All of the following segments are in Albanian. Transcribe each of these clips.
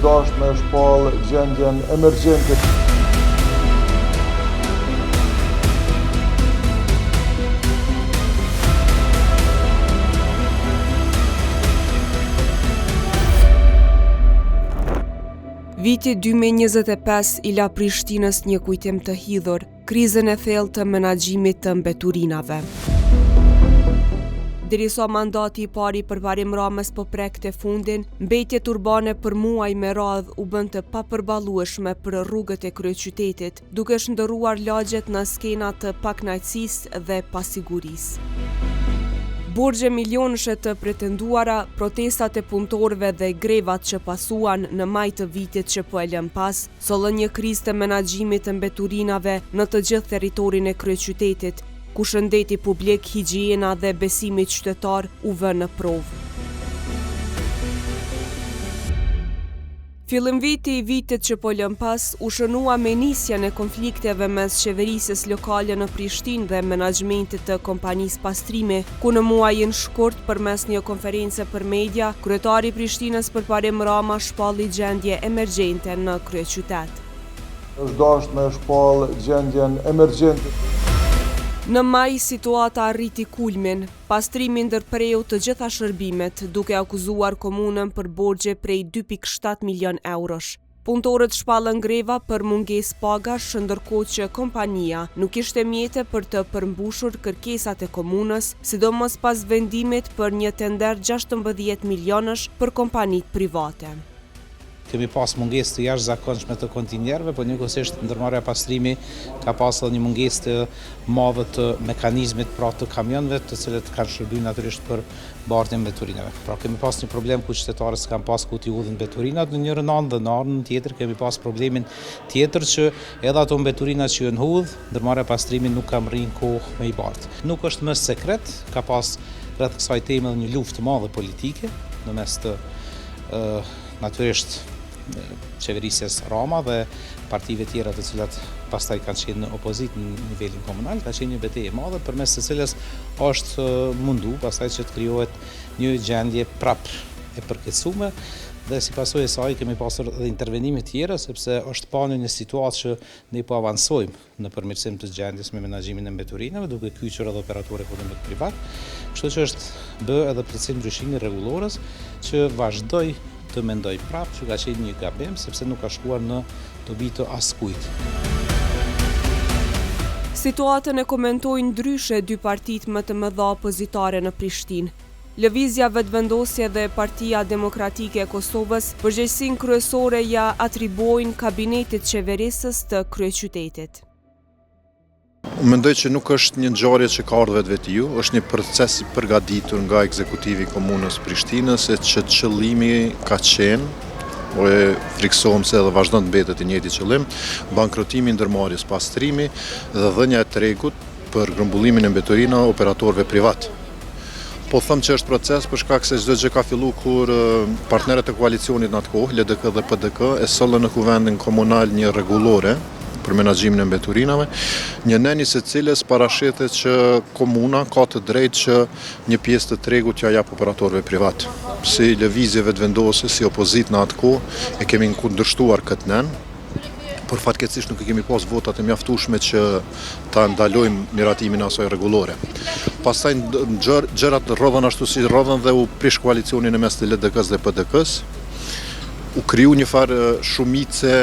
dashur me shpall gjendjen emergjente. Viti 2025 i la Prishtinës një kujtim të hidhur, krizën e thellë të menaxhimit të mbeturinave. Derisa mandati i parë i përparim Ramës po prekte fundin, mbetjet urbane për muaj me radhë u bën të papërballueshme për rrugët e kryeqytetit, duke shndërruar lagjet në skena të pakënaqësisë dhe pasigurisë. Borxhe milionëshe të pretenduara, protestat e punëtorëve dhe grevat që pasuan në maj të vitit që po e lën pas, sollën një krizë të menaxhimit të mbeturinave në të gjithë territorin e kryeqytetit, ku shëndeti publik, higjiena dhe besimi qytetar u vë në provë. Fillimviti i vitit që po lën pas u shënua me nisjen e konflikteve mes qeverisjes lokale në Prishtinë dhe menaxhmentit të kompanisë pastrimi, ku në muajin shkurt përmes një konference për media, kryetari i Prishtinës përparim Rama shpalli gjendje emergjente në kryeqytet. Është dashur me shpall gjendjen emergjente. Në maj, situata arriti kulmin, pastrimi ndërpreu të gjitha shërbimet, duke akuzuar komunën për borxhe prej 2.7 milion eurosh. Punëtorët shpallën greva për mungesë pagash, ndërkohë që kompania nuk kishte mjete për të përmbushur kërkesat e komunës, sidomos pas vendimit për një tender 16 milionësh për kompanitë private. Kemi pas mungesë të jashtëzakonshme të kontinjerëve, por njëkohësisht ndërmarrja pastrimi ka pasur një mungesë të madhe të mekanizmit pra të kamionëve, të cilët kanë shërbyr natyrisht për bardhjen e mbeturinave. Pra kemi pas një problem ku qytetarët s'kan pas ku t'i udhin mbeturinat në njërin anë dhe në anën tjetër kemi pas problemin tjetër që edhe ato mbeturina që janë hudh, ndërmarrja pastrimi nuk ka rrinë kohë me i bardh. Nuk është më sekret, ka pas rreth kësaj teme një luftë të madhe politike në mes të natyrisht qeverisjes Rama dhe partive tjera të cilat pastaj kanë qenë në opozit në nivelin komunal, ka qenë një betejë e madhe përmes së cilës është mundu pastaj që të krijohet një gjendje prap e përkecuar dhe si pasojë e saj kemi pasur edhe intervenime tjera sepse është pasur një situatë që ne po avancojmë në përmirësim të gjendjes me menaxhimin e mbeturinave duke kyçur edhe operatorë ekonomik privat, kështu që është bë edhe plotësim ndryshimi rregullorës që vazhdoi të mendoj prapë që ka qenë një gabim sepse nuk ka shkuar në dobi të askujt. Situatën e komentojnë ndryshe dy partitë më të mëdha opozitare në Prishtinë. Lëvizja Vetëvendosje dhe Partia Demokratike e Kosovës përgjegjësinë kryesore ja atribuojnë kabinetit qeverisës të kryeqytetit. Mendoj që nuk është një ngjarje që ka ardhur vetvetiu, është një proces i përgatitur nga ekzekutivi i komunës Prishtinës, e që qëllimi ka qenë, e friksohem se edhe vazhdon të mbetet i njëjti qëllim, bankrotimi i ndërmarrjes pastrimi dhe dhënia e tregut për grumbullimin e mbeturinave operatorëve privat. Po them që është proces për shkak se çdo gjë ka filluar kur partnerët e koalicionit në atë kohë, LDK dhe PDK, e sollën në kuvendin komunal një rregullore për menaxhimin e mbeturinave, një neni së cilës parashitet që komuna ka të drejtë që një pjesë të tregut t'ia jap operatorëve privat. Si lëvizje vetëvendosje, si opozit në atë kohë e kemi kundërshtuar këtë nen, por fatkeqësisht nuk kemi pas votat e mjaftueshme që ta ndalojmë miratimin e asaj rregullore. Pastaj gjërat rrodhën ashtu si rrodhën dhe u prish koalicioni në mes të LDK-s dhe PDK-s. U kriju një farë shumice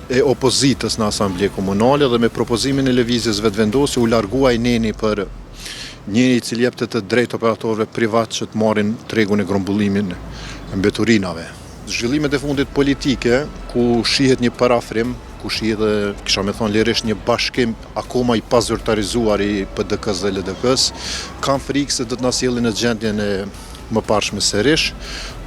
e opozitës në asamble komunale dhe me propozimin e lëvizjes vetëvendosje u largua i neni për njëri i cili jepte të drejtë operatorëve privat që të marrin tregun e grumbullimin e mbeturinave. Zhvillimet e fundit politike ku shihet një parafrim, ku shihet dhe kisha me thonë lirisht një bashkim akoma i pazyrtarizuar i PDK-s dhe LDK-s, kam frikë se do të na sjellin në gjendjen e më parshme sërish,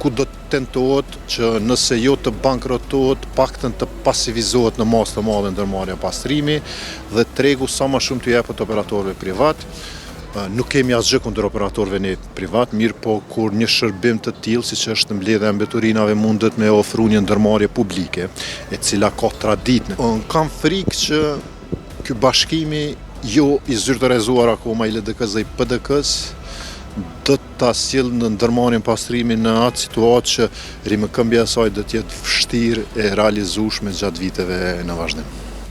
ku do të tentohet që nëse jo të bankrotohet, paktën të pasivizohet në masë të madhe ndërmarrja pastrimi dhe tregu sa më shumë të jepet operatorëve privat. Nuk kemi asgjë kundër operatorëve ne privat, mirë po kur një shërbim të tillë siç është mbledhja e mbeturinave mundet me ofru një ndërmarrje publike, e cila ka traditë. Kam frikë që ky bashkimi jo i zyrtarizuar akoma i LDK-s dhe i PDK-s do të ta sjellë në ndërmarrjen pastrimin në atë situatë që rimëkëmbja e saj do të jetë vështirë e realizueshme gjatë viteve në vazhdim.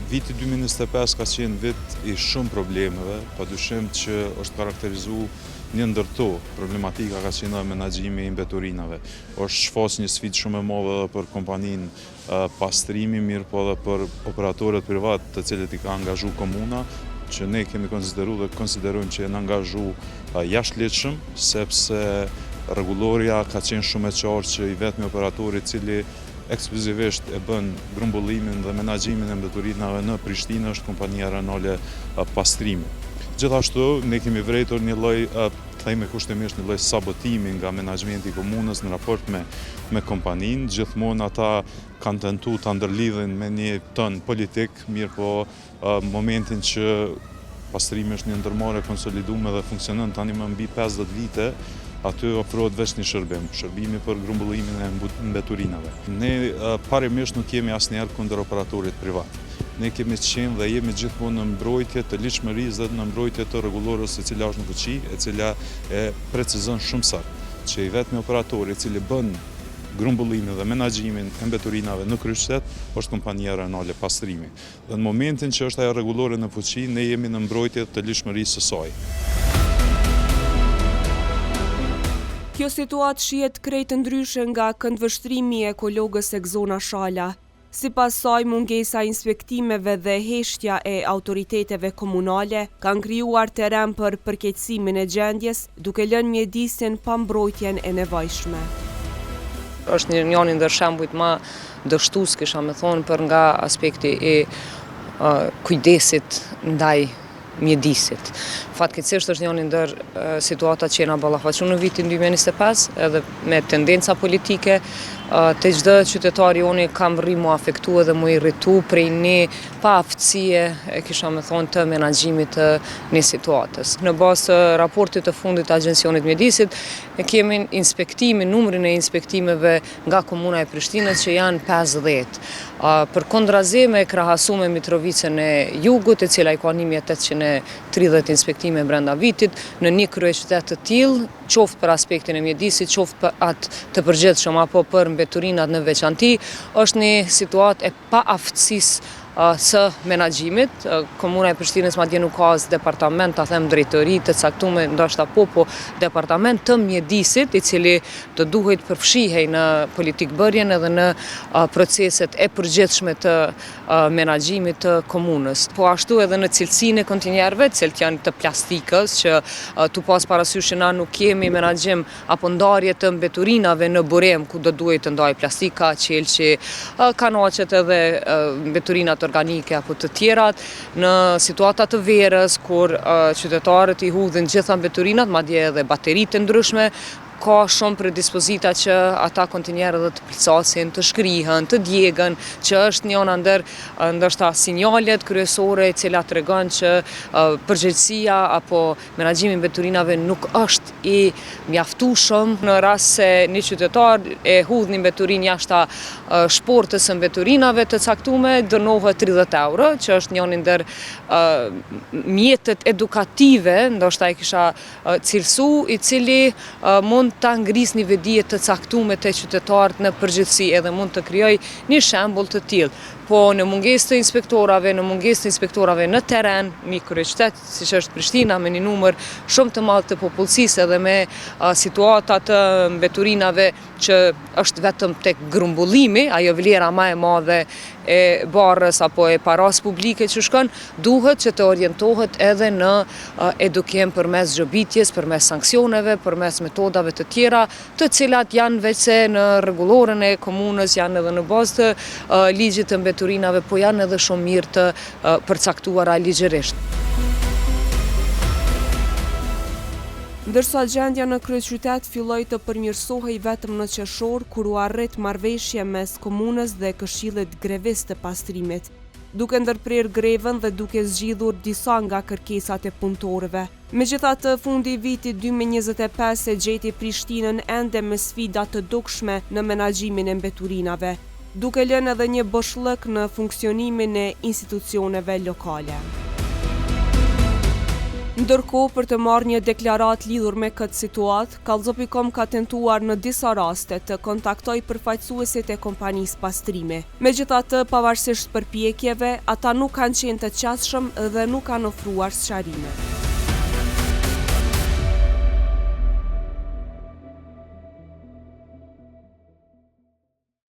Viti 2025 ka qenë vit i shumë problemeve, padyshim që është karakterizuar një ndër to. Problematika ka qenë menaxhimi i mbeturinave. Është shfaqur një sfidë shumë e madhe për kompaninë pastrimi, mirë po edhe për operatorët privat të cilët i ka angazhuar komuna, që ne kemi konsideruar dhe konsiderojmë që janë angazhuar jashtëligjshëm, sepse rregulloria ka qenë shumë e qartë që i vetmi operatori i cili ekskluzivisht e bën grumbullimin dhe menaxhimin e mbeturinave në Prishtinë është kompania Renale Pastrimi. Gjithashtu, ne kemi vërejtur një lloj, themi kushtimisht një lloj sabotimi nga menaxhmenti i komunës në raport me kompaninë. Gjithmonë ata kanë tentuar ta ndërlidhin me një ton politik, mirë po momentin që Pastrimi është një ndërmarrje konsoliduar dhe funksionon tani më mbi 50 vite, aty ofrohet vetëm një shërbimi për grumbullimin e mbeturinave. Ne parimisht nuk jemi asnjëherë kundër operatorit privat. Ne kemi qenë dhe jemi gjithmonë në mbrojtje të ligjshmërisë dhe në mbrojtje të rregullorës e cila është në fuqi, e cila e precizon shumë saktë që i vetmi operatori i cili bën grumbullimin dhe menaxhimin e mbeturinave në kryeqytet është kompania Renale Pastrimi. Dhe në momentin që është ajo rregullore në fuqi, ne jemi në mbrojtje të ligjshmërisë së saj. Kjo situatë shihet krejt ndryshe nga këndvështrimi i ekologës Egzona Shala. Sipas saj, mungesa e inspektimeve dhe heshtja e autoriteteve komunale kanë krijuar terren për përkeqësimin e gjendjes, duke lënë mjedisin pa mbrojtjen e nevojshme. Është një ndër shembujt më dështues, kisha me thonë, për nga aspekti i kujdesit ndaj mjedisit. Fatkeqësisht është një ndër situatat që jena ballafaqur në vitin 2025, edhe me tendenca politike, të çdo qytetar joni kam rri mu afektu edhe mu irritu prej një pa aftësie, kisha me thonë, të menaxhimit të një situatës. Në bazë të raportit të fundit të Agjencionit Mjedisit, kemi numrin e inspektimeve nga komuna e Prishtinës që janë 50. Për kontrazi me krahasuar me Mitrovicën e Jugut, e cila i ka 1830 inspektime brenda vitit, në një kryeqytet të tillë, qoftë për aspektin e mjedisit, qoftë për atë të përgjithshëm apo për mbeturinat në veçanti, është një situatë e pa aftësisë së menaxhimit. Komuna e Prishtinës madje nuk ka as departament, ta them drejtori të caktuar, ndoshta po departament të mjedisit, i cili të duhet përfshihej në politikbërjen edhe në proceset e përgjithshme të menaxhimit të komunës. Po ashtu edhe në cilësinë e kontinjerëve, të cilët janë të plastikës, që tu pas parasysh që na nuk kemi menaxhim apo ndarje të mbeturinave në burem ku do duhet të ndaj plastika, qelçi, kanaqet edhe mbeturinat organike apo të tjerat, në situata të verës, kur qytetarët i hudhin gjitha mbeturinat, madje edhe bateritë ndryshme, ka shumë predispozita që ata kontinjerë dhe të plcasin, të shkrihen, të djegën, që është njëna ndër ndoshta sinjalet kryesore e cila tregon që përgjegjësia apo menaxhimi i mbeturinave nuk është i mjaftueshëm në rast se një qytetar e hudh një mbeturin jashta shportës së mbeturinave të caktuar, dënohet 30 euro, që është njëri ndër mjetet edukative, ndoshta e kisha cilësu, i cili mund ta ngris një vedije të caktuar të qytetarët në përgjithësi, edhe mund të krijoj një shembull të tillë. Po në mungesë të inspektorave në terren, një kryeqytet siç është Prishtina me një numër shumë të madh të popullsisë edhe me situata të mbeturinave që është vetëm tek grumbullimi, ajo vlera më e madhe e barrës apo e paras publike që shkon, duhet që të orientohet edhe në edukim përmes xhobitjes, përmes sanksioneve, përmes metodave të tjera, të cilat janë veçse në rregullorën e komunës, janë edhe në bazë të ligjit të mbeturinave, po janë edhe shumë mirë të përcaktuara ligjërisht. Ndërsa gjendja në kryeqytet filloi të përmirësohej vetëm në qershor, kur u arrit marrëveshje mes komunës dhe Këshillit Grevist të Pastrimit, duke ndërprer grevën dhe duke zgjidhur disa nga kërkesat e punëtorëve. Megjithatë, fundi i vitit 2025 e gjeti Prishtinën ende me sfida të dukshme në menaxhimin e mbeturinave, duke lënë edhe një boshllëk në funksionimin e institucioneve lokale. Ndërkohë, për të marrë një deklarat lidhur me këtë situatë, Kallëzo.com ka tentuar në disa raste të kontaktoj përfaqësuesit e kompanisë pastrimi. Megjithatë, pavarësisht përpjekjeve, ata nuk kanë qenë të qasshëm dhe nuk kanë ofruar sqarime.